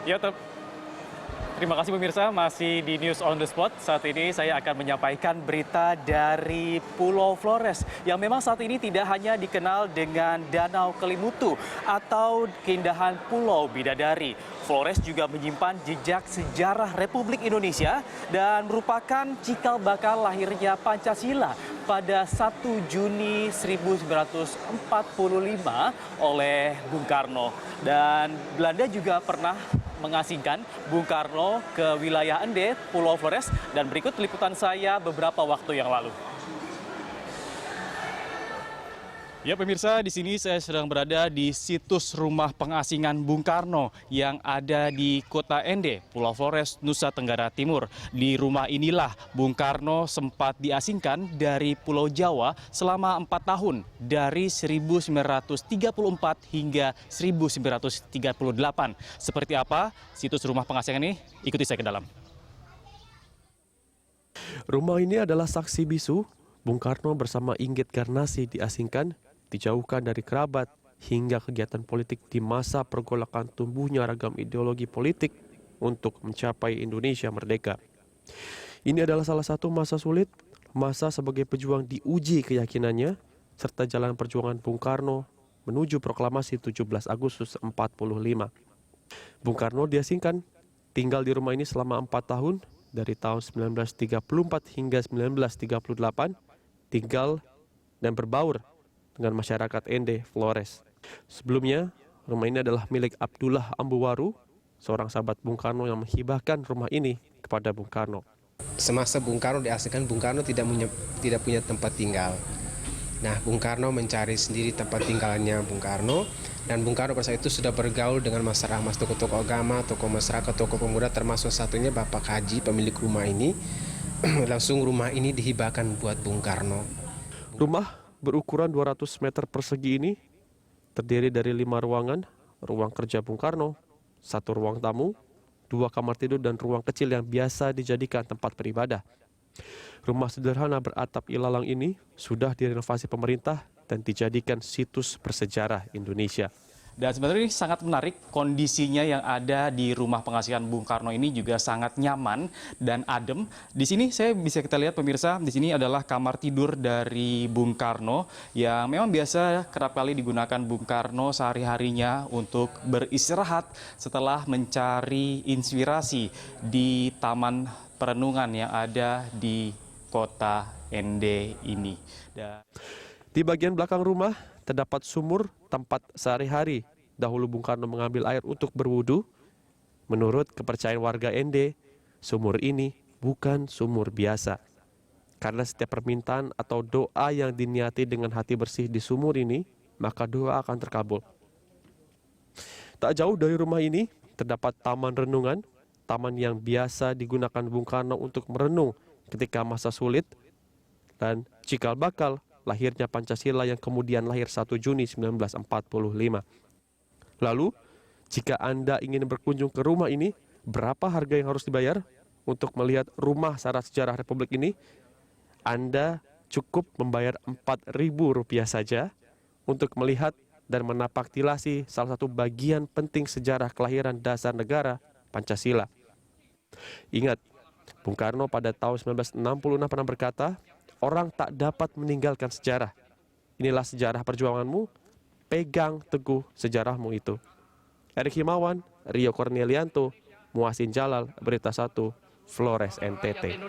Ya, terima kasih pemirsa, masih di News on the Spot. Saat ini saya akan menyampaikan berita dari Pulau Flores yang memang saat ini tidak hanya dikenal dengan Danau Kelimutu atau keindahan Pulau Bidadari. Flores juga menyimpan jejak sejarah Republik Indonesia dan merupakan cikal bakal lahirnya Pancasila pada 1 Juni 1945 oleh Bung Karno. Dan Belanda juga pernah mengasingkan Bung Karno ke wilayah Ende, Pulau Flores, dan berikut liputan saya beberapa waktu yang lalu. Ya pemirsa, di sini saya sedang berada di situs rumah pengasingan Bung Karno yang ada di Kota Ende, Pulau Flores, Nusa Tenggara Timur. Di rumah inilah Bung Karno sempat diasingkan dari Pulau Jawa selama 4 tahun, dari 1934 hingga 1938. Seperti apa situs rumah pengasingan ini? Ikuti saya ke dalam. Rumah ini adalah saksi bisu Bung Karno bersama Inggit Garnasi diasingkan, dijauhkan dari kerabat, hingga kegiatan politik di masa pergolakan tumbuhnya ragam ideologi politik untuk mencapai Indonesia merdeka. Ini adalah salah satu masa sulit, masa sebagai pejuang diuji keyakinannya, serta jalan perjuangan Bung Karno menuju proklamasi 17 Agustus 45. Bung Karno diasingkan, tinggal di rumah ini selama 4 tahun, dari tahun 1934 hingga 1938, tinggal dan berbaur dengan masyarakat Ende, Flores. Sebelumnya, rumah ini adalah milik Abdullah Ambuwaru, seorang sahabat Bung Karno yang menghibahkan rumah ini kepada Bung Karno. Semasa Bung Karno diasingkan, Bung Karno tidak punya tempat tinggal. Nah, Bung Karno mencari sendiri tempat tinggalnya Bung Karno, dan Bung Karno pada saat itu sudah bergaul dengan masyarakat, tokoh-tokoh agama, tokoh masyarakat, tokoh pemuda, termasuk satunya Bapak Haji, pemilik rumah ini. Langsung rumah ini dihibahkan buat Bung Karno. Rumah berukuran 200 meter persegi ini terdiri dari 5 ruangan, ruang kerja Bung Karno, 1 ruang tamu, 2 kamar tidur, dan ruang kecil yang biasa dijadikan tempat beribadah. Rumah sederhana beratap ilalang ini sudah direnovasi pemerintah dan dijadikan situs bersejarah Indonesia. Dan sebenarnya ini sangat menarik, kondisinya yang ada di rumah pengasingan Bung Karno ini juga sangat nyaman dan adem. Di sini kita lihat pemirsa, di sini adalah kamar tidur dari Bung Karno yang memang biasa kerap kali digunakan Bung Karno sehari-harinya untuk beristirahat setelah mencari inspirasi di taman perenungan yang ada di Kota Ende ini. Di bagian belakang rumah terdapat sumur tempat sehari-hari dahulu Bung Karno mengambil air untuk berwudu. Menurut kepercayaan warga Ende, sumur ini bukan sumur biasa. Karena setiap permintaan atau doa yang diniati dengan hati bersih di sumur ini, maka doa akan terkabul. Tak jauh dari rumah ini terdapat taman renungan, taman yang biasa digunakan Bung Karno untuk merenung ketika masa sulit, dan cikal bakal lahirnya Pancasila yang kemudian lahir 1 Juni 1945. Lalu, jika Anda ingin berkunjung ke rumah ini, berapa harga yang harus dibayar untuk melihat rumah syarat sejarah Republik ini? Anda cukup membayar Rp4.000 saja untuk melihat dan menapaktilasi salah satu bagian penting sejarah kelahiran dasar negara Pancasila. Ingat, Bung Karno pada tahun 1966 pernah berkata, orang tak dapat meninggalkan sejarah. Inilah sejarah perjuanganmu, pegang teguh sejarahmu itu. Erik Himawan, Rio Cornelianto, Muhsin Jalal, Berita 1, Flores, NTT.